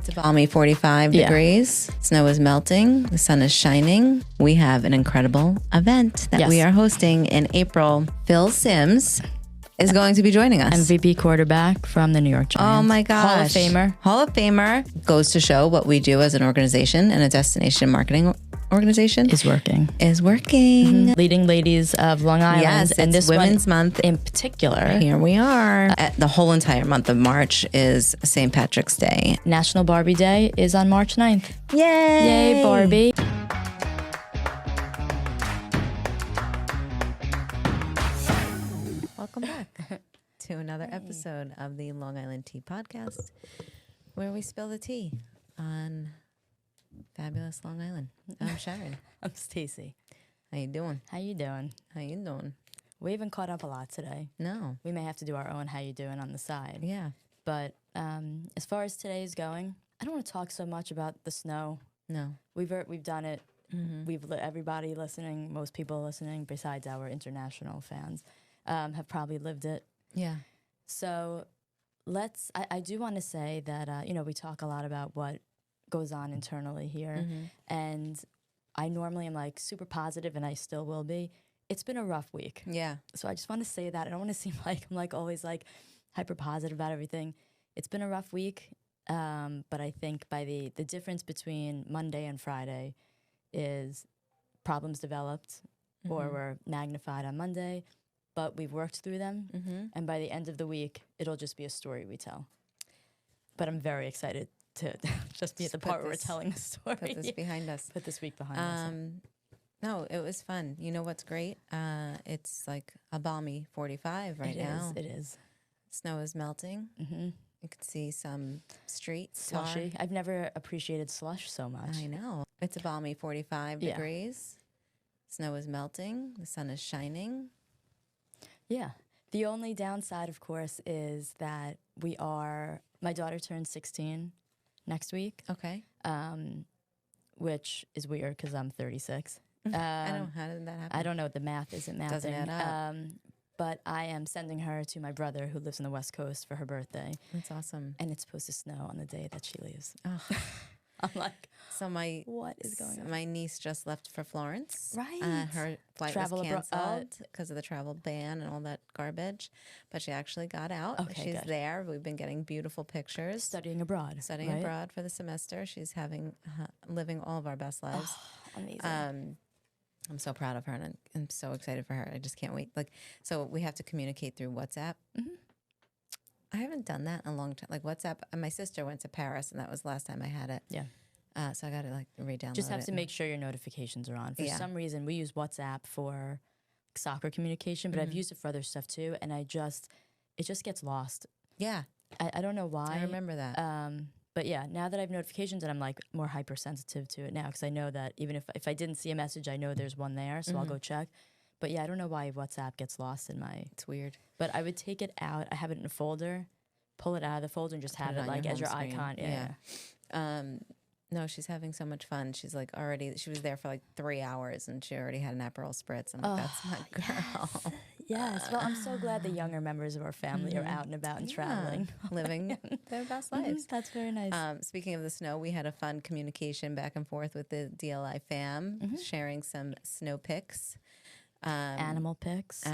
It's a balmy 45 degrees. Snow is melting. The sun is shining. We have an incredible event that we are hosting in April. Phil Simms is going to be joining us. MVP quarterback from the New York Giants. Oh my gosh. Hall of Famer. Hall of Famer. Goes to show what we do as an organization and a destination marketing organization. Is working. Leading ladies of Long Island. Yes, and it's this Women's one Month. in particular. Here we are. The whole entire month of March is St. Patrick's Day. National Barbie Day is on March 9th. Yay! Yay, Barbie. Welcome back to another episode of the Long Island Tea Podcast, where we spill the tea on fabulous Long Island. I'm Sharon. I'm Stacy. How you doing? How you doing? How you doing? We haven't caught up a lot today. No. We may have to do our own how you doing on the side. Yeah. But as far as today's going, I don't want to talk so much about the snow. No. We've done it. Mm-hmm. Everybody listening, most people listening, besides our international fans, have probably lived it. Yeah. So I do want to say that, we talk a lot about what goes on internally here. And I normally am like super positive, and I still will be. It's been a rough week. Yeah. So I just want to say that. I don't want to seem like I'm like always like hyper positive about everything. It's been a rough week. But I think by the difference between Monday and Friday is problems developed or were magnified on Monday, but we've worked through them. And by the end of the week, it'll just be a story we tell. But I'm very excited to just be at the part where we're telling the story. Put this behind us. Put this week behind us. No, it was fun. You know what's great? It's like a balmy 45 right now. It is. Snow is melting. You can see some streets. Slushy. I've never appreciated slush so much. I know. It's a balmy 45 degrees. Snow is melting. The sun is shining. Yeah. The only downside, of course, is that my daughter turns 16 next week. Okay. Which is weird because I'm 36. I don't. How did that happen? I don't know. The math isn't mathing. Doesn't add up. But I am sending her to my brother who lives on the West Coast for her birthday. That's awesome. And it's supposed to snow on the day that she leaves. Oh. I'm like, so what is going on? My niece just left for Florence. Right. Her flight was canceled because of the travel ban and all that garbage. But she actually got out. Okay, She's good. there. We've been getting beautiful pictures. Studying abroad. Abroad for the semester. She's living all of our best lives. Oh, amazing. I'm so proud of her, and I'm so excited for her. I just can't wait. So we have to communicate through WhatsApp. I haven't done that in a long time. Like WhatsApp, my sister went to Paris, and that was the last time I had it. Yeah. So I got to re-download it. Just have to make sure your notifications are on. For some reason, we use WhatsApp for soccer communication, but I've used it for other stuff too, and it just gets lost. Yeah. I don't know why. I remember that. But yeah, now that I have notifications, and I'm like more hypersensitive to it now, because I know that even if I didn't see a message, I know there's one there, so I'll go check. But yeah, I don't know why WhatsApp gets lost in my... It's weird. But I would take it out. I have it in a folder, pull it out of the folder, and just have it like as your icon. Yeah. No, she's having so much fun. She's like she was there for like 3 hours, and she already had an Aperol Spritz. I'm like, that's my girl. Yes. Well, I'm so glad the younger members of our family are out and about and traveling. Living their best lives. That's very nice. Speaking of the snow, we had a fun communication back and forth with the DLI fam, sharing some snow pics. Animal pics.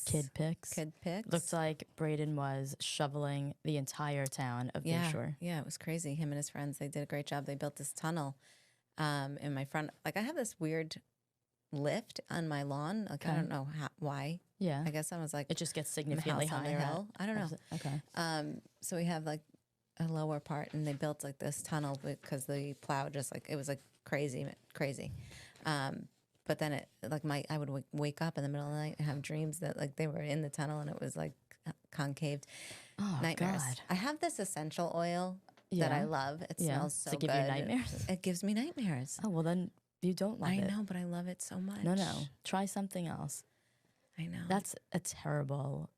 Kid pics. Looks like Braden was shoveling the entire town of Bayshore. Yeah, it was crazy. Him and his friends, they did a great job. They built this tunnel in my front. Like, I have this weird lift on my lawn. Like, I don't know why. Yeah. I guess I was like... It just gets significantly higher. On the hill. I don't know. Okay. So we have like a lower part, and they built like this tunnel because the plow just like... It was like crazy. But then I would wake up in the middle of the night and have dreams that like they were in the tunnel, and it was like concaved. Oh, nightmares. God. I have this essential oil that I love. It smells so good. Does it give you nightmares? It gives me nightmares. Oh, well then you don't love it. I know, but I love it so much. No. Try something else. I know. That's a terrible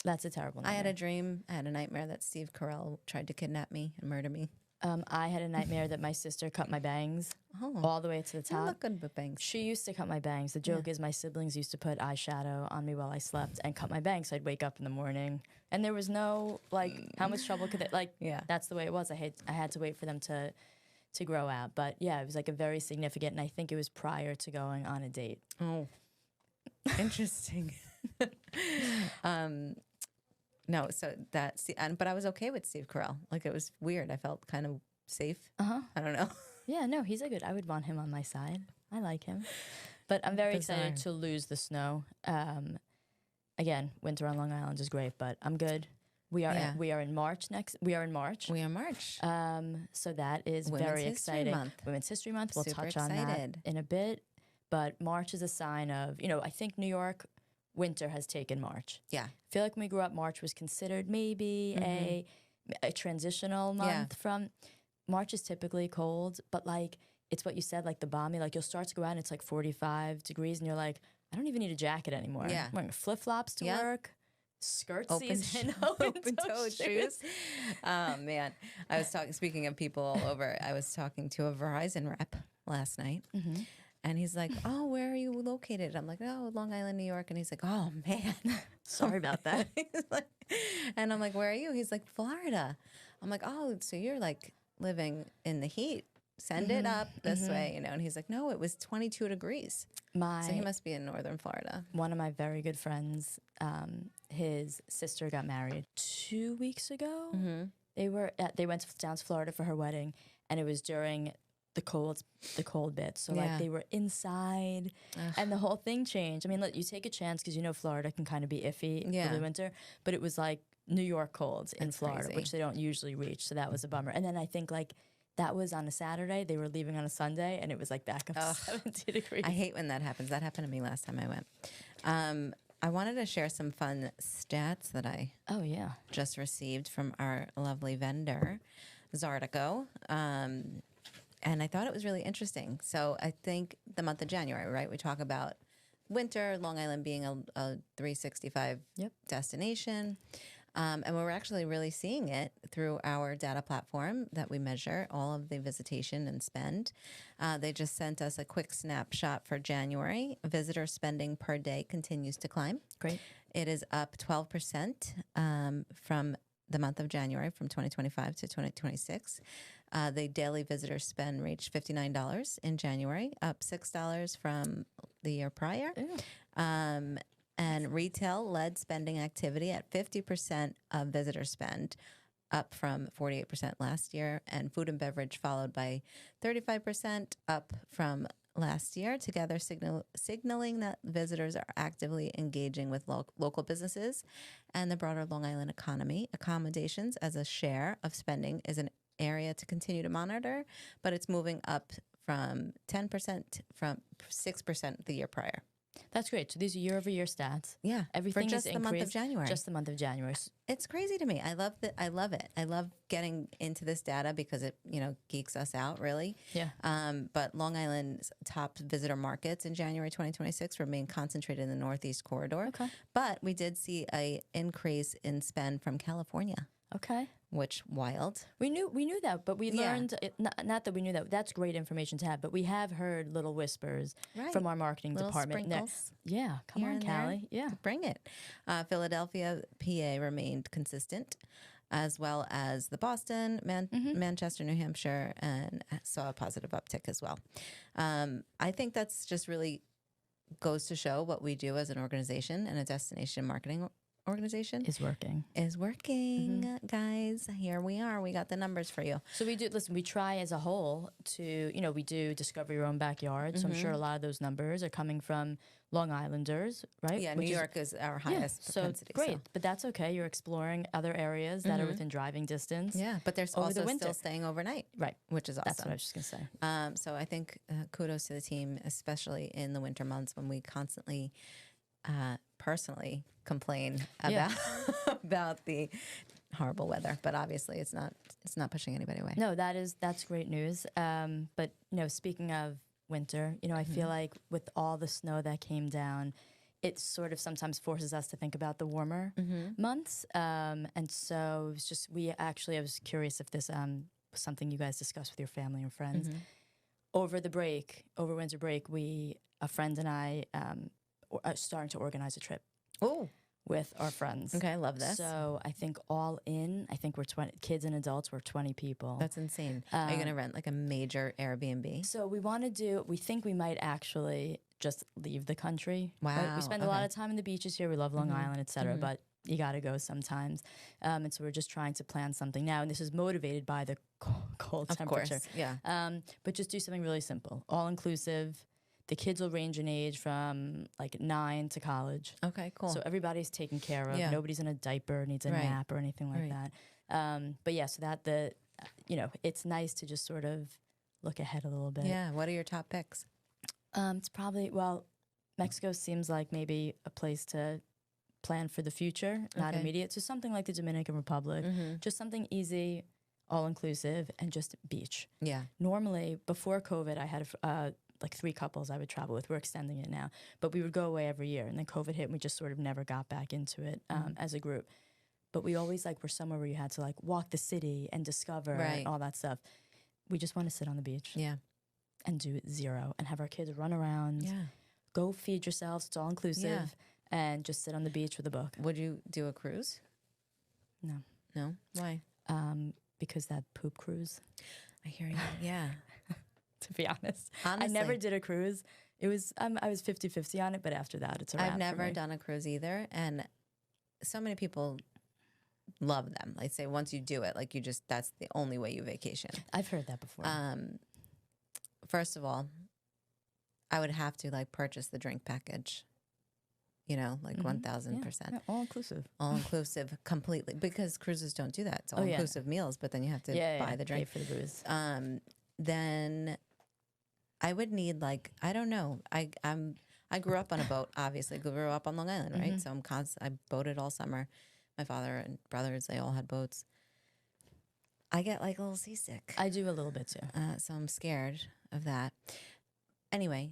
nightmare. I had a dream. I had a nightmare that Steve Carell tried to kidnap me and murder me. I had a nightmare that my sister cut my bangs all the way to the You top. look good with bangs. She used to cut my bangs. The joke is my siblings used to put eyeshadow on me while I slept and cut my bangs. So I'd wake up in the morning and there was no, like, how much trouble could they, like, that's the way it was. I had to wait for them to grow out. But yeah, it was like a very significant, and I think it was prior to going on a date. Oh, interesting. No, so but I was okay with Steve Carell. Like, it was weird. I felt kind of safe. I don't know. Yeah, no, he's a good. I would want him on my side. I like him, but I'm very excited to lose the snow. Again, winter on Long Island is great, but I'm good. We are in March next. We are in March. We are March. So that is Women's very History exciting. Month. Women's History Month. We'll Super touch on that in a bit. But March is a sign of, I think New York winter has taken March. Yeah. I feel like when we grew up, March was considered maybe a transitional month from. March is typically cold, but like it's what you said, like the balmy, like you'll start to go out and it's like 45 degrees and you're like, I don't even need a jacket anymore. Yeah. I'm wearing flip-flops to work, skirt season, open-toed shoes. Oh, man. I was speaking of people all over, I was talking to a Verizon rep last night. And he's like, oh, where are you located? I'm like, oh, Long Island, New York. And he's like, oh, man. Sorry about that. And I'm like, where are you? He's like, Florida. I'm like, oh, so you're like living in the heat. Send it up this way, And he's like, no, it was 22 degrees. So he must be in northern Florida. One of my very good friends, his sister got married 2 weeks ago. They went down to Florida for her wedding, and it was during the cold bit. So like they were inside, and the whole thing changed. I mean, look, you take a chance because Florida can kind of be iffy for the winter, but it was like New York colds in Florida, crazy. Which they don't usually reach. So that was a bummer. And then I think like that was on a Saturday. They were leaving on a Sunday, and it was like back up to 70 degrees. I hate when that happens. That happened to me last time I went. I wanted to share some fun stats that I just received from our lovely vendor, Zartico. And I thought it was really interesting. So I think the month of January, right? We talk about winter, Long Island being a 365 destination. And we're actually really seeing it through our data platform that we measure all of the visitation and spend. They just sent us a quick snapshot for January. Visitor spending per day continues to climb. Great. It is up 12% from the month of January from 2025 to 2026. The daily visitor spend reached $59 in January, up $6 from the year prior. And retail led spending activity at 50% of visitor spend, up from 48% last year. And food and beverage followed by 35%, up from last year, together signaling that visitors are actively engaging with local businesses and the broader Long Island economy. Accommodations as a share of spending is an area to continue to monitor, but it's moving up from 10% from 6% the year prior. That's great. So these are year-over-year stats. Yeah, everything for just is the month of January. Just the month of January. It's crazy to me. I love it. I love getting into this data because it geeks us out really. Yeah. But Long Island's top visitor markets in January 2026 remain concentrated in the Northeast corridor. Okay. But we did see an increase in spend from California. Okay. Which wild. We knew that, but we learned not that we knew that. That's great information to have, but we have heard little whispers from our marketing department. Sprinkles. Yeah, come on, Callie. Yeah, bring it. Philadelphia, PA remained consistent, as well as the Boston, Manchester, New Hampshire, and saw a positive uptick as well. I think that's just really goes to show what we do as an organization and a destination marketing organization is working. Guys, here we are. We got the numbers for you. So we try as a whole to, we do discover your own backyard. So I'm sure a lot of those numbers are coming from Long Islanders, right? Yeah, New York is our highest propensity. So great, but that's okay. You're exploring other areas that are within driving distance. Yeah, but there's also still staying overnight. Right. Which is awesome. That's what I was just going to say. So I think kudos to the team, especially in the winter months when we constantly personally complain about the horrible weather, but obviously it's not pushing anybody away. No, that's great news. But speaking of winter, I feel like with all the snow that came down, it sort of sometimes forces us to think about the warmer months. And so it was just I was curious if this was something you guys discussed with your family and friends. Over winter break, a friend and I are starting to organize a trip. Oh. With our friends. Okay, I love this. So I think all in, I think we're 20 kids and adults. We're 20 people. That's insane. Are you going to rent like a major Airbnb? So we think we might actually just leave the country. Wow. Right? We spend a lot of time in the beaches here. We love Long Island, et cetera, but you got to go sometimes. And so we're just trying to plan something now. And this is motivated by the cold temperature. Of course, yeah. But just do something really simple, all inclusive. The kids will range in age from like 9 to college. Okay, cool. So everybody's taken care of. Yeah. Nobody's in a diaper, needs a nap or anything like that. But yeah, so that it's nice to just sort of look ahead a little bit. Yeah. What are your top picks? It's probably, Mexico seems like maybe a place to plan for the future, not immediate. So something like the Dominican Republic, just something easy, all inclusive, and just beach. Yeah. Normally, before COVID, I had like 3 couples I would travel with. We're extending it now, but we would go away every year. And then COVID hit and we just sort of never got back into it as a group. But we always were somewhere where you had to like walk the city and discover and all that stuff. We just want to sit on the beach. Yeah. And do 0 and have our kids run around. Yeah. Go feed yourselves. It's all inclusive. And just sit on the beach with a book. Would you do a cruise? No. No? Why? Because that poop cruise. I hear you. Yeah. To be honest. Honestly. I never did a cruise. It was I was 50-50 on it, but after that, it's a wrap. I've never for me. done a cruise either, and so many people love them. Like say once you do it, like that's the only way you vacation. I've heard that before. First of all, I would have to like purchase the drink package. Like 1,000%. All inclusive. All inclusive completely, because cruises don't do that. It's all inclusive meals, but then you have to buy the drink. Pay for the booze. Then I would need I don't know. I grew up on a boat, obviously. Grew up on Long Island, right? So I boated all summer. My father and brothers, they all had boats. I get a little seasick. I do a little bit too. So I'm scared of that. Anyway,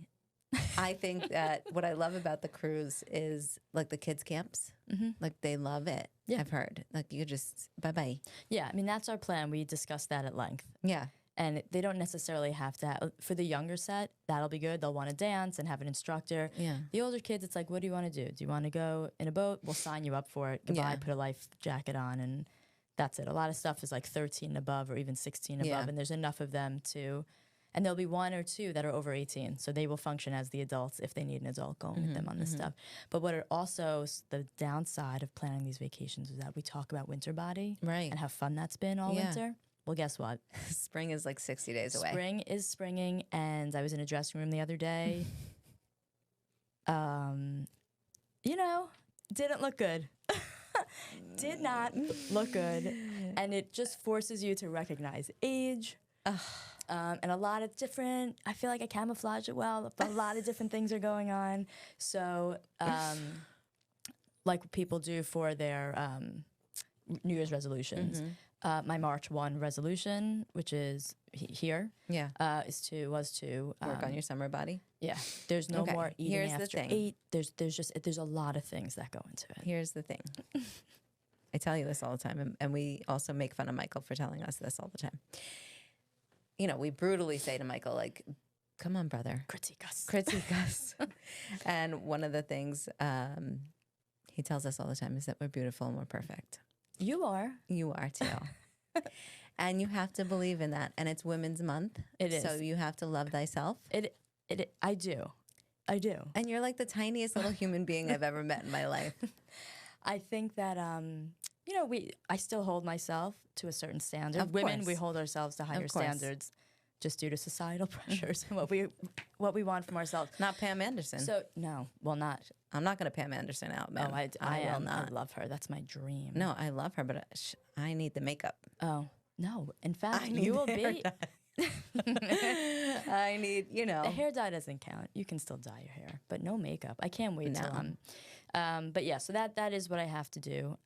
I think that what I love about the cruise is the kids' camps. They love it. Yeah. I've heard. You could just bye-bye. Yeah, I mean, that's our plan. We discussed that at length. Yeah. And they don't necessarily have to for the younger set, that'll be good. They'll want to dance and have an instructor. Yeah. The older kids, it's what do you want to do? Do you want to go in a boat? We'll sign you up for it. Goodbye, put a life jacket on, and that's it. A lot of stuff is 13 and above or even 16 above, and there's enough of them and there'll be 1 or 2 that are over 18, so they will function as the adults if they need an adult going with them on this stuff. But what are also the downside of planning these vacations is that we talk about winter body and how fun that's been all winter. Well, guess what? Spring is 60 days away. Spring is springing, and I was in a dressing room the other day. Didn't look good. Did not look good. And it just forces you to recognize age. And a lot of different, I feel like I camouflage it well, but a lot of different things are going on. So, like people do for their New Year's resolutions. My March 1 resolution, which is here, was to work on your summer body. Yeah, there's no more eating Here's after the thing. 8. There's a lot of things that go into it. Here's the thing. I tell you this all the time, and we also make fun of Michael for telling us this all the time. We brutally say to Michael, come on, brother. Critique us. And one of the things he tells us all the time is that we're beautiful and we're perfect. You are. You are too. And you have to believe in that. And it's Women's Month. It is. So you have to love thyself. I do. And you're the tiniest little human being I've ever met in my life. I think that, I still hold myself to a certain standard. Of Women, course. we hold ourselves to higher standards just due to societal pressures and what we want from ourselves. Not Pam Anderson. So, no, well, not. I'm not going to Pam Anderson out, man. Oh, I will am. not. I love her. That's my dream. No, I love her, but I need the makeup. Oh, no. In fact, you will be. I need, The hair dye doesn't count. You can still dye your hair, but no makeup. I can't wait till I'm. But yeah, so that is what I have to do.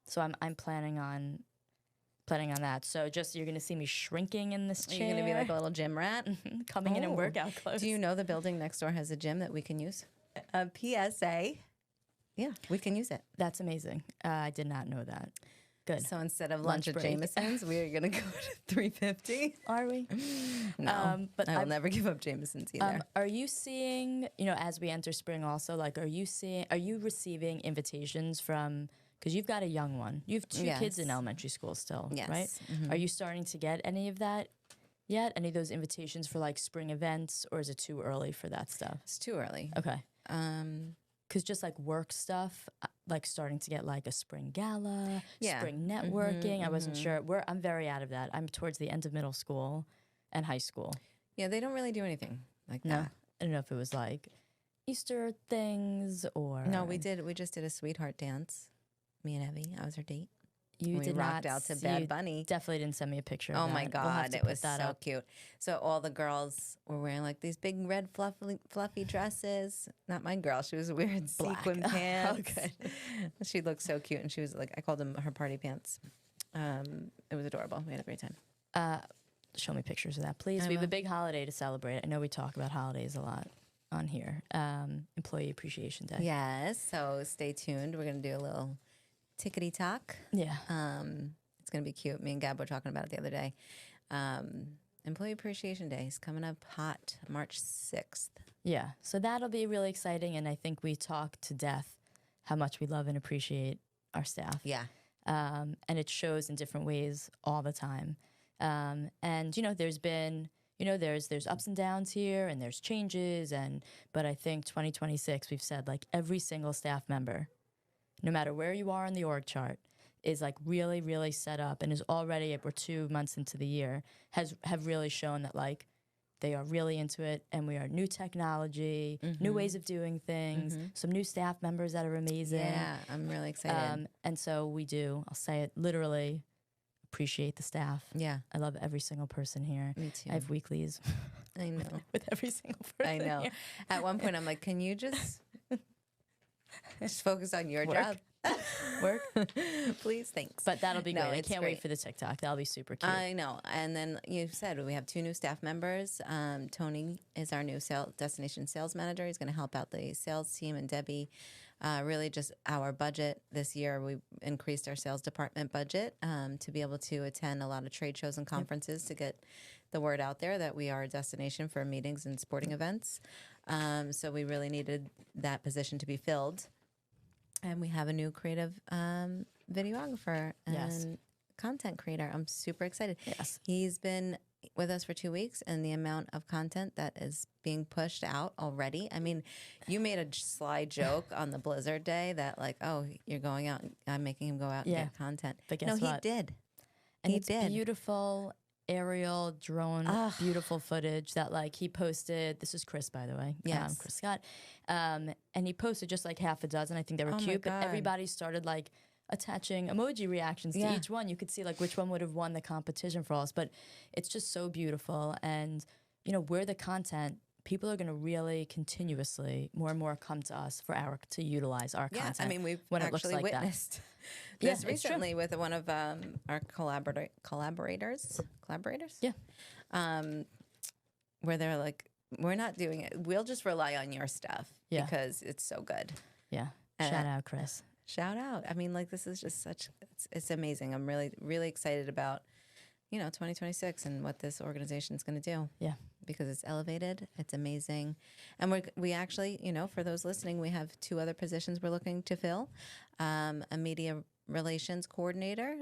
So I'm planning on that. So just you're gonna see me shrinking in this chair. You're gonna be like a little gym rat, coming in in workout clothes. Do you know the building next door has a gym that we can use? PSA. Yeah, we can use it. That's amazing. I did not know that. good. So instead of Lunch lunch at break. Jameson's, we are going to go to 350. Are we? No, but I will never give up Jameson's either. Are you seeing, as we enter spring also, like, are you receiving invitations from, because you've got a young one. You have two kids in Yes. elementary school still, Yes. right? Are you starting to get any of that yet? Any of those invitations for like spring events, or is it too early for that stuff? It's too early. Okay. Um, Because just like work stuff, like starting to get like a spring gala, Yeah. spring networking. I wasn't sure. I'm very out of that. I'm towards the end of middle school and high school. yeah, they don't really do anything like No, that. I don't know if it was like Easter things or No, we did. We just did a sweetheart dance. Me and Evie. I was her date. You we did rocked not out to you Bad Bunny. Definitely didn't send me a picture. Oh of my that. We'll have God, to it put was that so up. cute. So all the girls were wearing like these big red fluffy dresses. Not my girl. She was wearing Black. sequin pants. Okay. She looked so cute, and she was like, I called them her party pants. It was adorable. We had a great time. Show me pictures of that, please. I We have a will. big holiday to celebrate. I know we talk about holidays a lot on here. Employee Appreciation Day. Yes. So stay tuned. We're gonna do a little tickety talk. Yeah. It's gonna be cute. Me and Gab were talking about it the other day. Employee Appreciation Day is coming up hot, March 6th. Yeah. So that'll be really exciting. And I think we talk to death how much we love and appreciate our staff. Yeah. And it shows in different ways all the time. And there's been, there's ups and downs here, and there's changes, but I think 2026, we've said like every single staff member, no matter where you are on the org chart, is like really, really set up, and is already, we're 2 months into the year, have really shown that like they are really into it, and we are new technology, new ways of doing things, some new staff members that are amazing. Yeah, I'm really excited. And so we do, I'll say it literally, appreciate the staff. Yeah, I love every single person here. me too. I have weeklies I know. with every single person I know. here. At one point, I'm like, can you just focus on your Work. job? Work. Please, thanks. But that'll be No, great. I it's can't great. wait for the TikTok. That'll be super cute. I know. And then you said we have 2 new staff members. Tony is our new destination sales manager. He's going to help out the sales team, and Debbie. Really just our budget this year, we increased our sales department budget to be able to attend a lot of trade shows and conferences to get the word out there that we are a destination for meetings and sporting events. So we really needed that position to be filled. And we have a new creative videographer and Yes. content creator. I'm super excited. Yes. He's been with us for 2 weeks, and the amount of content that is being pushed out already. I mean, you made a sly joke on the Blizzard day that like, oh, you're going out. I'm making him go out and Yeah. get content. But no, guess what? he did. And He it's did. beautiful aerial drone, beautiful footage that like he posted. This is Chris, by the way. Yes. Chris Scott. And he posted just like half a dozen. I think they were Oh my cute, but God. everybody started like attaching emoji reactions to Yeah. each one. You could see like which one would have won the competition for us, but it's just so beautiful. And, we're the content. People are going to really continuously more and more come to us to utilize our Yeah, content. I mean, we've when it looks actually like that. witnessed Yeah, this it's true. recently with one of our collaborators. Yeah. Where they're like, we're not doing it. We'll just rely on your stuff Yeah. because it's so good. Yeah. Shout out, Chris. Shout out. I mean, like, this is just it's amazing. I'm really, really excited about, 2026 and what this organization is going to do. Yeah. Because it's elevated, it's amazing. And we actually, for those listening, we have 2 other positions we're looking to fill. A media relations coordinator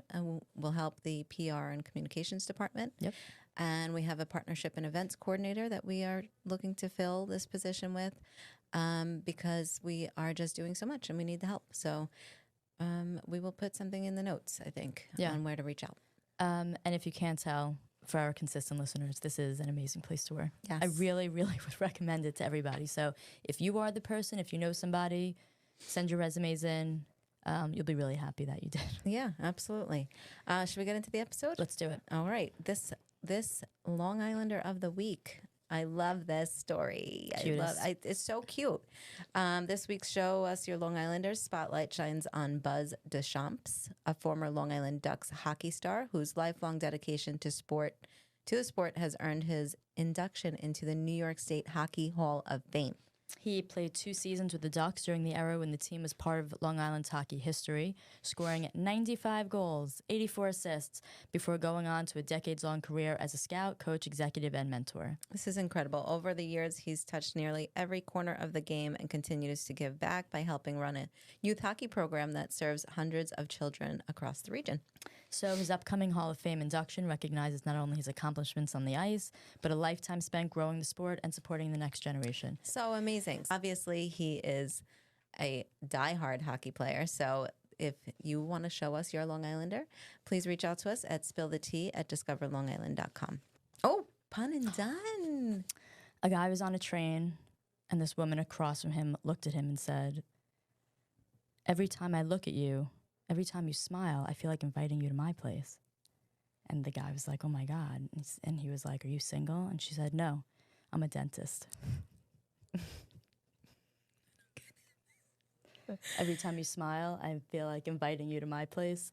will help the PR and communications department. Yep. And we have a partnership and events coordinator that we are looking to fill this position with because we are just doing so much and we need the help. So we will put something in the notes, I think, on where to reach out. And if you can't tell, for our consistent listeners, this is an amazing place to work. Yes. I really, really would recommend it to everybody. So if you are the person, if you know somebody, send your resumes in. You'll be really happy that you did. Yeah, absolutely. Should we get into the episode? Let's do it. All right. This Long Islander of the week. I love this story. Cutest. It's so cute. This week's show, Us Your Long Islanders, spotlight shines on Buzz Deschamps, a former Long Island Ducks hockey star whose lifelong dedication to the sport has earned his induction into the New York State Hockey Hall of Fame. He played 2 seasons with the Ducks during the era when the team was part of Long Island's hockey history, scoring 95 goals, 84 assists, before going on to a decades-long career as a scout, coach, executive, and mentor. This is incredible. Over the years, he's touched nearly every corner of the game and continues to give back by helping run a youth hockey program that serves hundreds of children across the region. So his upcoming Hall of Fame induction recognizes not only his accomplishments on the ice, but a lifetime spent growing the sport and supporting the next generation. So amazing. Obviously, he is a diehard hockey player. So if you want to show us your Long Islander, please reach out to us at spillthetea@discoverlongisland.com. Oh, pun and done. A guy was on a train, and this woman across from him looked at him and said, "Every time I look at you, every time you smile, I feel like inviting you to my place." And the guy was like, "Oh my God." And he was like, "Are you single?" And she said, "No, I'm a dentist." Every time you smile, I feel like inviting you to my place.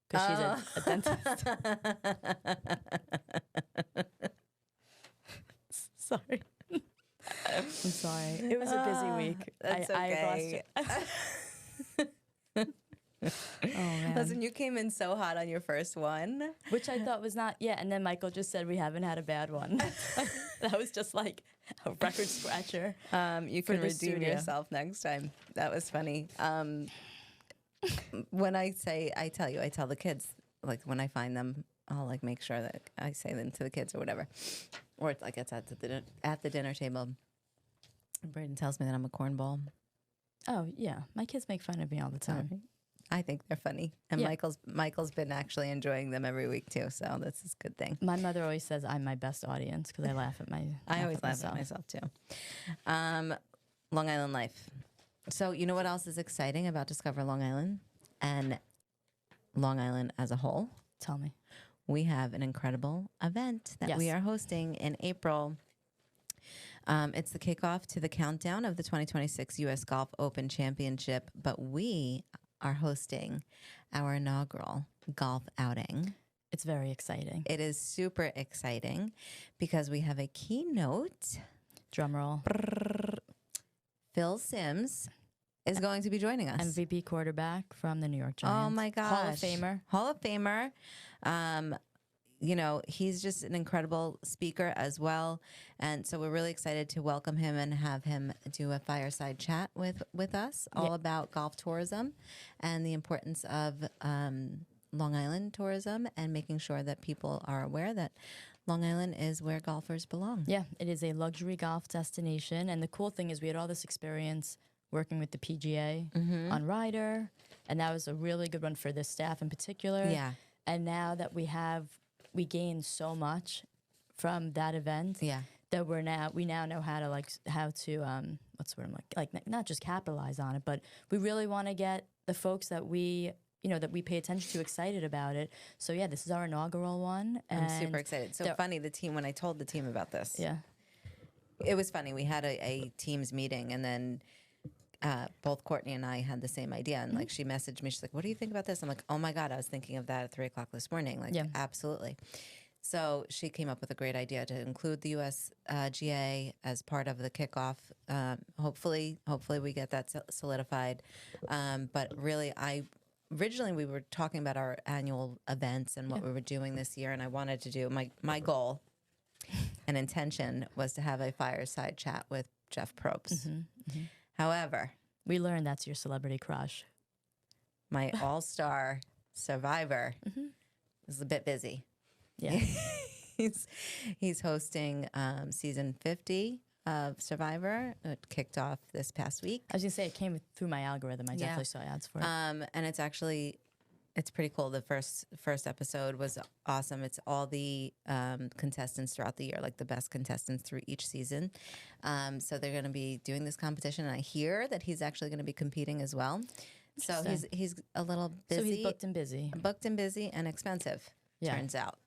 Because she's a dentist. Sorry. I'm sorry. It was a busy week. That's okay. Oh, man. Listen, you came in so hot on your first one. Which I thought was not, yeah. And then Michael just said we haven't had a bad one. That was just like a record scratcher. You can redeem yourself next time. That was funny. When I tell the kids, like when I find them, I'll like make sure that I say them to the kids or whatever. Or it's like it's at the dinner table. Braden tells me that I'm a cornball. Oh, yeah. My kids make fun of me all the time. I think they're funny. And Yeah. Michael's been actually enjoying them every week too, so this is a good thing. My mother always says I'm my best audience because I laugh at I always laugh at myself too. Long Island life. So you know what else is exciting about Discover Long Island and Long Island as a whole? Tell me. We have an incredible event that we Yes. are hosting in April. It's the kickoff to the countdown of the 2026 U.S. Golf Open Championship, but we are hosting our inaugural golf outing. It's very exciting. It is super exciting because we have a keynote. Drum roll. Phil Simms is going to be joining us. MVP quarterback from the New York Giants. Oh my gosh. Hall of Famer. Hall of Famer. You know, he's just an incredible speaker as well. And so we're really excited to welcome him and have him do a fireside chat with us all about golf tourism and the importance of Long Island tourism and making sure that people are aware that Long Island is where golfers belong. Yeah, it is a luxury golf destination. And the cool thing is we had all this experience working with the PGA on Ryder. And that was a really good one for the staff in particular. Yeah. And now that we gained so much from that event that we now know how to what's the word, like not just capitalize on it, but we really want to get the folks that we pay attention to excited about it. So yeah, this is our inaugural one. I'm super excited. So funny, when I told the team about this, it was funny. We had a team's meeting and then both Courtney and I had the same idea. And like, she messaged me, she's like, "What do you think about this?" I'm like, "Oh my God, I was thinking of that at 3:00 this morning." Like, absolutely. So she came up with a great idea to include the USGA as part of the kickoff. Hopefully we get that solidified. But really, originally we were talking about our annual events and what we were doing this year. And I wanted to do, my goal and intention was to have a fireside chat with Jeff Probst. However, we learned that's your celebrity crush. My all-star survivor is a bit busy. Yeah. He's hosting season 50 of Survivor. It kicked off this past week. I was going to say it came through my algorithm. I definitely saw ads for it. And it's pretty cool. The first episode was awesome. It's all the contestants throughout the year, like the best contestants through each season. So they're going to be doing this competition, and I hear that he's actually going to be competing as well. So he's a little busy. So he's booked and busy, and expensive. Turns out.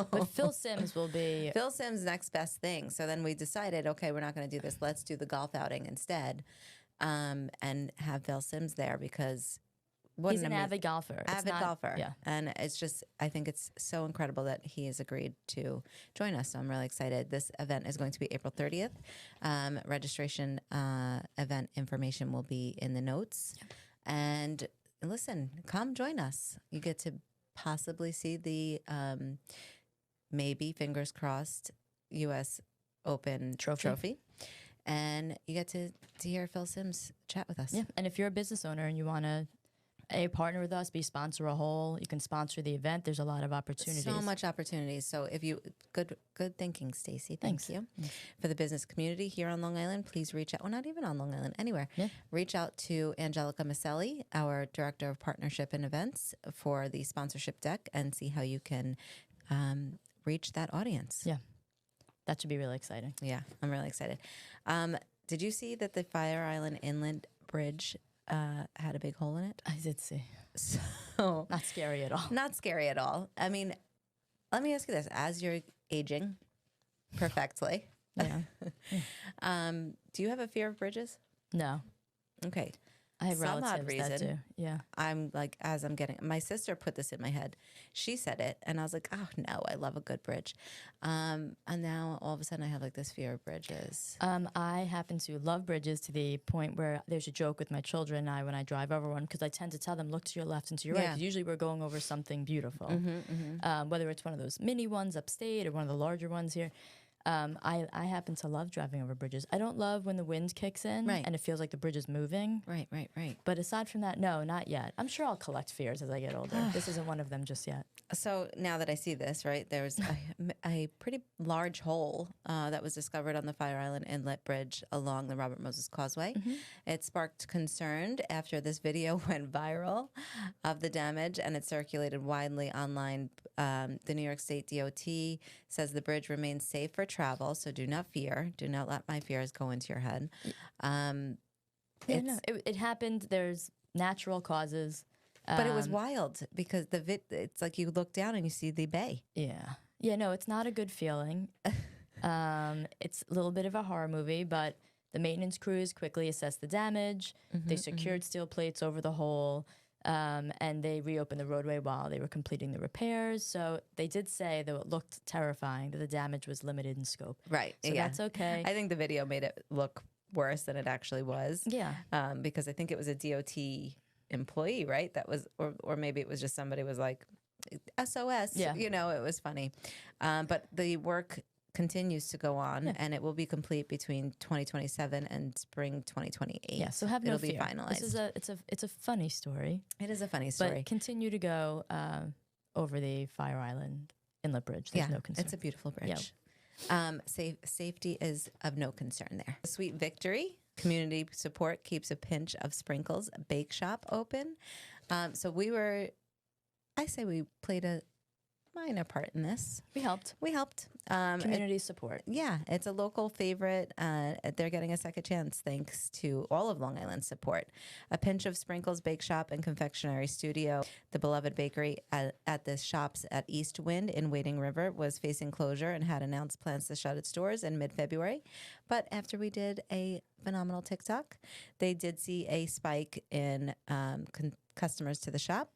But Phil Simms will be... Phil Simms' next best thing. So then we decided, okay, we're not going to do this. Let's do the golf outing instead, and have Phil Simms there because what He's an avid golfer. Avid golfer. Yeah. And it's just, I think it's so incredible that he has agreed to join us. So I'm really excited. This event is going to be April 30th. Registration event information will be in the notes. Yep. And listen, come join us. You get to possibly see the maybe, fingers crossed, U.S. Open trophy. And you get to hear Phil Simms chat with us. Yeah. And if you're a business owner and you want to partner with us, be sponsor a hole, you can sponsor the event. There's a lot of opportunities. So much opportunities. So if you, good thinking, Stacy. Thank you. For the business community here on Long Island, please reach out. Well, not even on Long Island, anywhere. Yeah. Reach out to Angelica Maselli, our Director of Partnership and Events, for the sponsorship deck and see how you can reach that audience. Yeah. That should be really exciting. Yeah, I'm really excited. Did you see that the Fire Island Inlet Bridge had a big hole in it? I did see. So not scary at all. Not scary at all. I mean, let me ask you this: as you're aging perfectly, yeah. Do you have a fear of bridges? No. Okay. I have Some odd relatives that do. Yeah. I'm like, as I'm getting, my sister put this in my head. She said it, and I was like, oh no, I love a good bridge. And now all of a sudden I have like this fear of bridges. I happen to love bridges to the point where there's a joke with my children and I when I drive over one, because I tend to tell them, look to your left and to your right, because usually we're going over something beautiful. Whether it's one of those mini ones upstate or one of the larger ones here. I happen to love driving over bridges. I don't love when the wind kicks in and it feels like the bridge is moving. Right. But aside from that, no, not yet. I'm sure I'll collect fears as I get older. This isn't one of them just yet. So now that I see this, right, there's a pretty large hole that was discovered on the Fire Island Inlet Bridge along the Robert Moses Causeway. It sparked concern after this video went viral of the damage, and it circulated widely online. The New York State DOT says the bridge remains safe for travel, so do not fear. Do not let my fears go into your head. It happened. There's natural causes. But it was wild because it's like you look down and you see the bay. Yeah, no, it's not a good feeling. It's a little bit of a horror movie, but the maintenance crews quickly assessed the damage. They secured steel plates over the hole, and they reopened the roadway while they were completing the repairs. So they did say, though it looked terrifying, that the damage was limited in scope. Right. So that's okay. I think the video made it look worse than it actually was. Yeah. Because I think it was a DOT employee, right? That was, or maybe it was just somebody was like, SOS. Yeah. You know, it was funny. But the work continues to go on, and it will be complete between 2027 and spring 2028. Yeah, so have no fear. It'll be finalized. It's a funny story. It is a funny story. But continue to go over the Fire Island Inlet Bridge. There's no concern. It's a beautiful bridge. Yeah. Safety is of no concern there. Sweet Victory Community Support keeps a pinch of sprinkles bake shop open. So we played a minor part in this. We helped. Community support. Yeah, it's a local favorite. They're getting a second chance thanks to all of Long Island's support. A Pinch of Sprinkles Bake Shop and Confectionery Studio, the beloved bakery at the shops at East Wind in Wading River, was facing closure and had announced plans to shut its doors in mid-February. But after we did a phenomenal TikTok, they did see a spike in customers to the shop.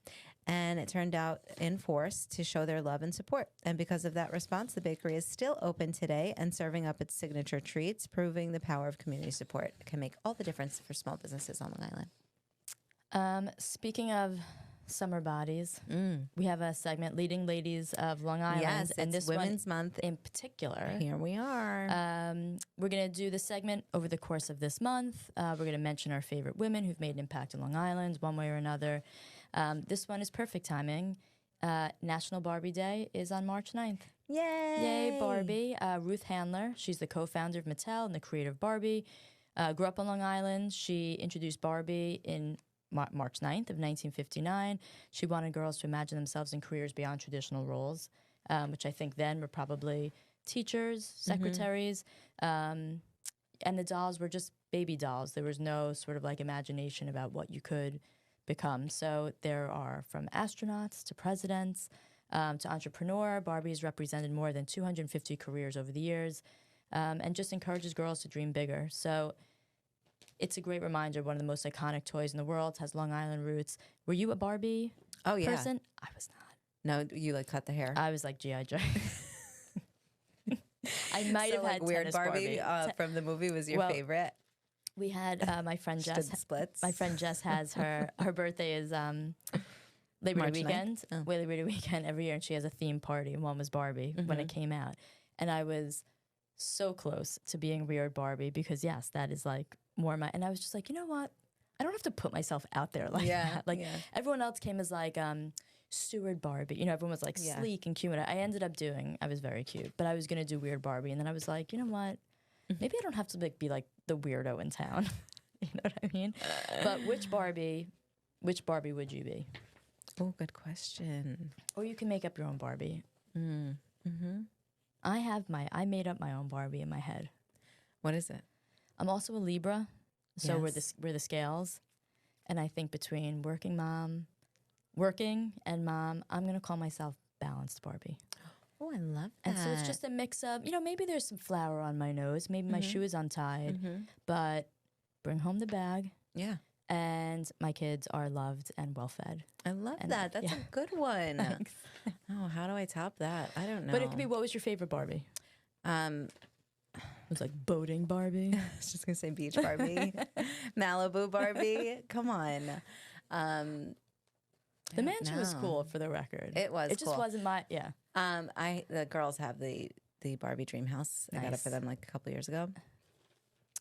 And it turned out in force to show their love and support. And because of that response, the bakery is still open today and serving up its signature treats, proving the power of community support can make all the difference for small businesses on Long Island. Speaking of summer bodies, we have a segment, Leading Ladies of Long Island. Yes, and it's this Women's Month in particular. Here we are. We're going to do the segment over the course of this month. We're going to mention our favorite women who've made an impact on Long Island one way or another. This one is perfect timing. National Barbie Day is on March 9th. Yay! Yay, Barbie. Ruth Handler, she's the co-founder of Mattel and the creator of Barbie. Grew up on Long Island. She introduced Barbie in March 9th of 1959. She wanted girls to imagine themselves in careers beyond traditional roles, which I think then were probably teachers, secretaries, and the dolls were just baby dolls. There was no sort of like imagination about what you could become. So there are from astronauts to presidents to entrepreneur. Barbie has represented more than 250 careers over the years and just encourages girls to dream bigger. So it's a great reminder. One of the most iconic toys in the world, has Long Island roots. Were you a Barbie person? I was not. No, you like cut the hair. I was like G.I. Joe. I might have had weird tennis Barbie from the movie was your favorite. We had my friend Jess. Splits. My friend Jess has her birthday is Labor Day weekend. Labor Day weekend every year, and she has a theme party. And one was Barbie when it came out, and I was so close to being weird Barbie because yes, that is like more my. And I was just like, you know what? I don't have to put myself out there like that. Like everyone else came as like Steward Barbie. You know, everyone was like sleek and cute. I ended up I was very cute, but I was gonna do weird Barbie, and then I was like, you know what? Maybe I don't have to be like the weirdo in town. You know what I mean? But which Barbie would you be? Oh, good question. Or you can make up your own Barbie. I made up my own Barbie in my head. What is it? I'm also a Libra, so we're the scales, and I think between working and mom, I'm gonna call myself balanced Barbie. Oh, I love that. And so it's just a mix of, maybe there's some flour on my nose, maybe my shoe is untied, but bring home the bag. Yeah. And my kids are loved and well fed. I love that. That's a good one. Thanks. Oh, how do I top that? I don't know. But it could be, what was your favorite Barbie? It was like boating Barbie. I was just going to say beach Barbie. Malibu Barbie. Come on. The mansion was cool, for the record. It was It just cool. wasn't my, The girls have the Barbie dream house. I got it for them like a couple years ago.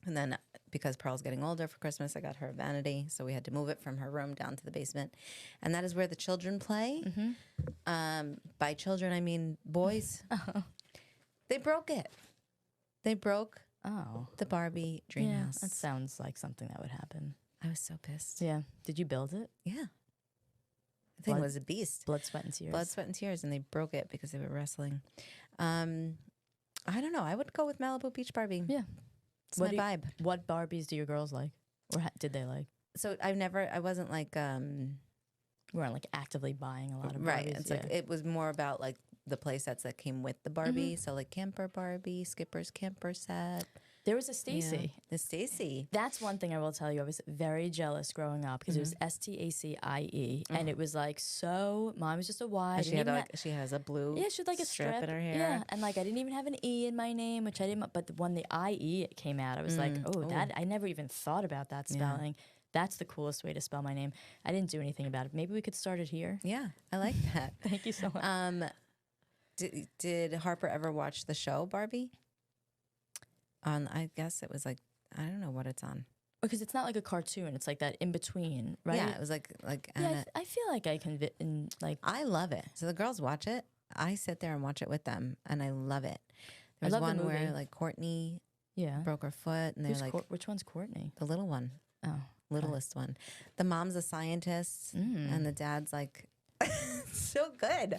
And then because Pearl's getting older for Christmas, I got her a vanity. So we had to move it from her room down to the basement. And that is where the children play. By children, I mean boys. They broke it. They broke the Barbie dream house. That sounds like something that would happen. I was so pissed. Yeah. Did you build it? Yeah. The thing was a beast. Blood, sweat, and tears. Blood, sweat, and tears. And they broke it because they were wrestling. I don't know. I would go with Malibu Beach Barbie. Yeah. It's my vibe. What Barbies do your girls like? Or did they like? So I wasn't like... We weren't like actively buying a lot of Barbies. Right. It's like, it was more about like the play sets that came with the Barbie. So like Camper Barbie, Skipper's Camper set. There was a Stacy. Yeah. The Stacy. That's one thing I will tell you. I was very jealous growing up because it was Stacie, and it was like so. Mine was just a Y. She has a blue. Yeah, she had like a strip in her hair. Yeah, and like I didn't even have an E in my name, which I didn't. But when the IE came out, I was like, that I never even thought about that spelling. That's the coolest way to spell my name. I didn't do anything about it. Maybe we could start it here. Yeah, I like that. Thank you so much. Did Harper ever watch the show Barbie? I guess it was like, I don't know what it's on. Because it's not like a cartoon. It's like that in between, right? Yeah, it was like yeah, I feel like I can like. I love it. So the girls watch it. I sit there and watch it with them, and I love it. There's one where like Courtney broke her foot, and they're like, which one's Courtney? The little one. Oh, littlest one. The mom's a scientist, and the dad's like, so good.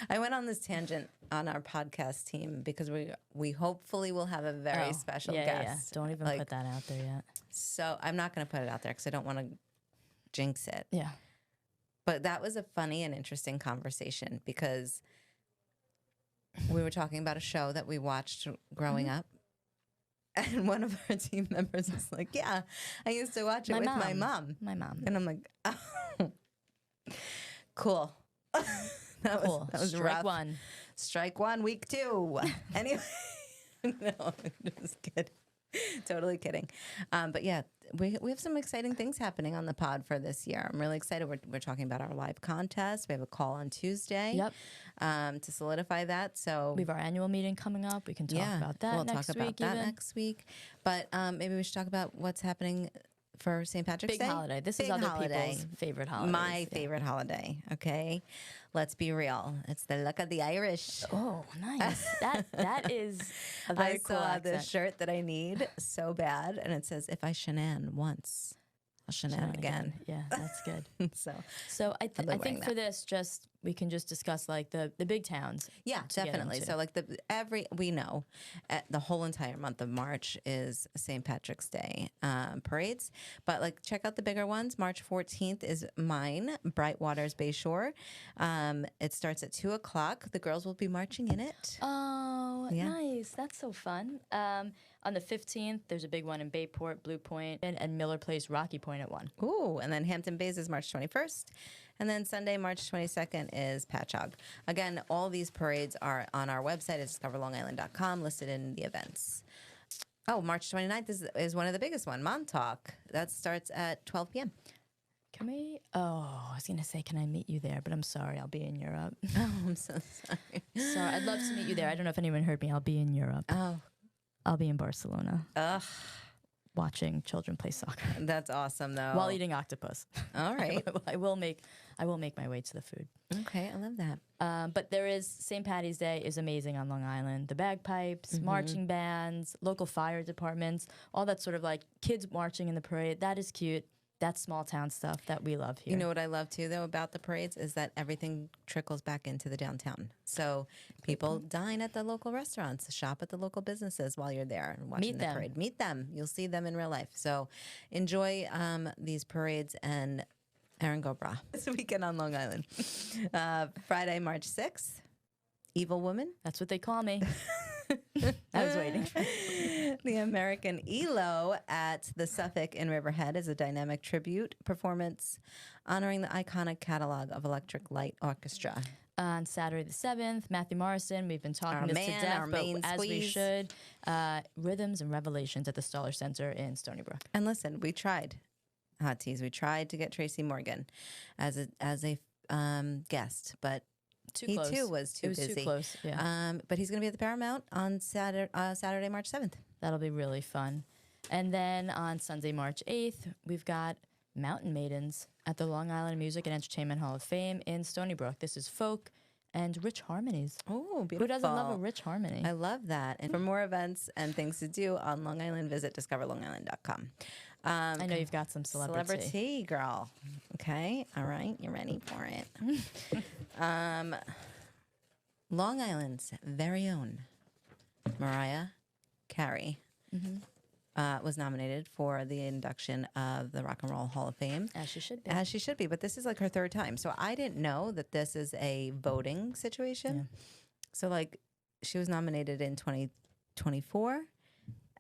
I went on this tangent on our podcast team because we hopefully will have a very special guest. Yeah. Don't even put that out there yet. So I'm not going to put it out there because I don't want to jinx it. Yeah. But that was a funny and interesting conversation because we were talking about a show that we watched growing up. And one of our team members was like, yeah, I used to watch it with my mom. My mom. And I'm like, oh, cool. That was Strike rough. one. Strike one, week 2. Anyway, no, I'm just kidding. Totally kidding. But yeah, we have some exciting things happening on the pod for this year. I'm really excited. We're talking about our live contest. We have a call on Tuesday. Yep. To solidify that. So we have our annual meeting coming up. We can talk about that. We'll talk about that next week. But maybe we should talk about what's happening for St. Patrick's Day. Big holiday. This is other people's favorite holiday. My favorite holiday. Okay, let's be real. It's the luck of the Irish. Oh, nice. That is a very cool accent. I saw the shirt that I need so bad, and it says, "If I shenan once, I'll shenan again." Yeah, that's good. So I think for this, we can just discuss like the big towns. Yeah, definitely. So like we know the whole entire month of March is St. Patrick's Day parades, but like check out the bigger ones. March 14th is mine, Brightwater's Bayshore. It starts at 2:00. The girls will be marching in it. Oh, nice. Nice. That's so fun. On the 15th, there's a big one in Bayport, Blue Point, and Miller Place, Rocky Point at 1. Ooh, and then Hampton Bays is March 21st. And then Sunday, March 22nd is Patchogue. Again, all these parades are on our website at discoverlongisland.com, listed in the events. Oh, March 29th is one of the biggest one, Montauk. That starts at 12 p.m. Can we? Oh, I was going to say, can I meet you there? But I'm sorry, I'll be in Europe. Oh, I'm so sorry. Sorry, I'd love to meet you there. I don't know if anyone heard me. I'll be in Europe. Oh. I'll be in Barcelona. Ugh. Watching children play soccer. That's awesome, though. While eating octopus. All right. I will make my way to the food. Okay, I love that. But there is St. Patty's Day is amazing on Long Island. The bagpipes, marching bands, local fire departments, all that sort of like kids marching in the parade. That is cute. That's small town stuff that we love here. You know what I love too, though, about the parades is that everything trickles back into the downtown. So people dine at the local restaurants, shop at the local businesses while you're there and watching the parade. Meet them. You'll see them in real life. So enjoy these parades and Erin Go Bra this weekend on Long Island. Friday, March 6th, Evil Woman. That's what they call me. I was waiting. The American ELO at the Suffolk in Riverhead is a dynamic tribute performance honoring the iconic catalog of Electric Light Orchestra. On Saturday the 7th, Matthew Morrison, we've been talking this to death, but as we should, Rhythms and Revelations at the Stoller Center in Stony Brook. And listen, we tried, Hot Teas, we tried to get Tracy Morgan as a guest, but he too was too busy. Too close, yeah. But he's going to be at the Paramount on Saturday, March 7th. That'll be really fun. And then on Sunday, March 8th, we've got Mountain Maidens at the Long Island Music and Entertainment Hall of Fame in Stony Brook. This is folk and rich harmonies. Oh, beautiful. Who doesn't love a rich harmony? I love that. And for more events and things to do on Long Island, visit discoverlongisland.com. I know you've got some celebrity girl. Okay. All right. You ready for it? Long Island's very own Mariah Carey was nominated for the induction of the Rock and Roll Hall of Fame. As she should be. As she should be. But this is like her third time. So I didn't know that this is a voting situation. Yeah. So like she was nominated in 2024.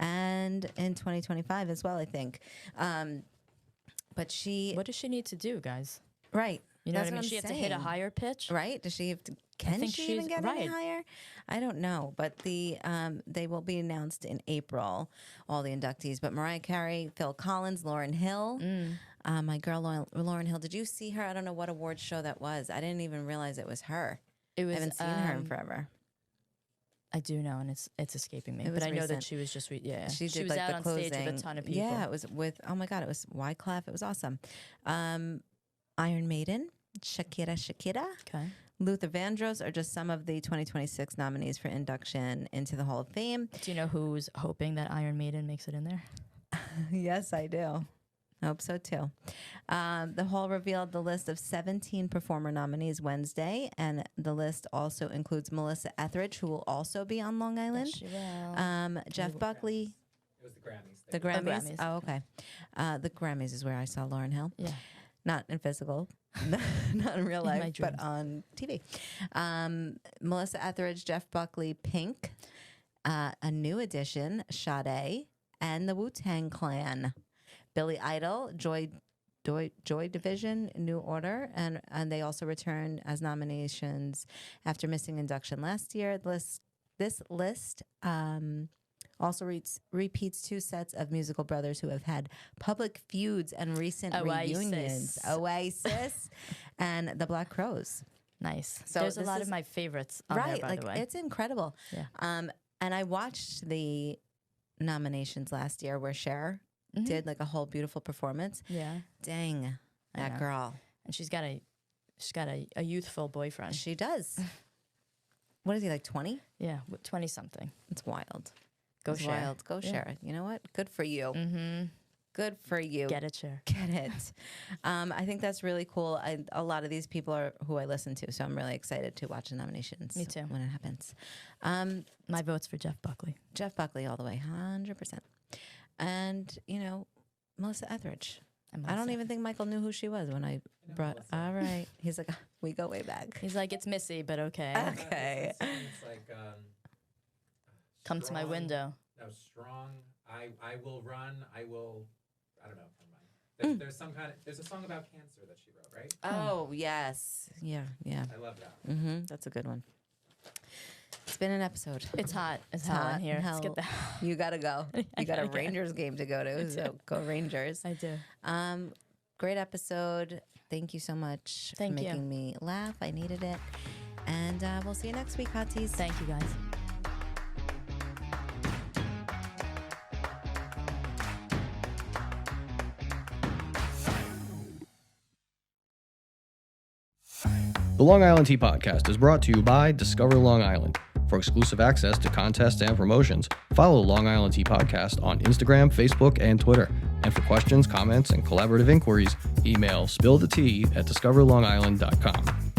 And in 2025 as well, I think. But she... What does she need to do, guys? Right. You know what I mean? She has to hit a higher pitch? Right. Does she have to... Can she even get any higher? I don't know. But they will be announced in April, all the inductees. But Mariah Carey, Phil Collins, Lauryn Hill. My girl, Lauryn Hill. Did you see her? I don't know what award show that was. I didn't even realize it was her. I haven't seen her in forever. I do know, and it's escaping me. But I know that she was just, she was like out on stage with a ton of people. Yeah, it was with, oh my God, it was Wyclef. It was awesome. Iron Maiden, Shakira. Okay. Luther Vandross are just some of the 2026 nominees for induction into the Hall of Fame. Do you know who's hoping that Iron Maiden makes it in there? Yes, I do. I hope so too. The Hall revealed the list of 17 performer nominees Wednesday, and the list also includes Melissa Etheridge, who will also be on Long Island. Yes, she will. Jeff Buckley. It was the Grammys. The Grammys. Oh, okay. The Grammys is where I saw Lauryn Hill. Yeah. Not in physical, not in real life, but on TV. Melissa Etheridge, Jeff Buckley, Pink, a new addition, Sade, and the Wu-Tang Clan. Billy Idol, Joy Division, New Order, and they also return as nominations after missing induction last year. This list also repeats two sets of musical brothers who have had public feuds and recent reunions. Oasis and the Black Crowes. Nice. So there's a lot of my favorites on there, by the way. It's incredible. Yeah. And I watched the nominations last year where Cher did like a whole beautiful performance. Yeah. Dang, that girl. And she's got a youthful boyfriend. She does. What is he, like 20? Yeah, 20 something. It's wild. Go Cher. Wild. Go Cher. You know what? Good for you. Good for you. Get it, Cher. Get it. I think that's really cool. A lot of these people are who I listen to, so I'm really excited to watch the nominations. Me too. When it happens. My vote's for Jeff Buckley. Jeff Buckley all the way, 100%. And, Melissa Etheridge. I don't even think Michael knew who she was when I brought. All right. He's like, we go way back. He's like, it's Missy, but okay. Okay. It's like come to my window. No, strong. I will run. I don't know. Never mind. There's a song about cancer that she wrote, right? Oh, yes. Yeah. I love that. Mm-hmm. That's a good one. It's been an episode. It's hot. It's hot in here. Let's get that. You got to go. You got a Rangers game to go to, so go Rangers. I do. Great episode. Thank you so much for making me laugh. I needed it. And we'll see you next week, Hotties. Thank you, guys. The Long Island Tea Podcast is brought to you by Discover Long Island. For exclusive access to contests and promotions, follow Long Island Tea Podcast on Instagram, Facebook, and Twitter. And for questions, comments, and collaborative inquiries, email spillthetea@discoverlongisland.com.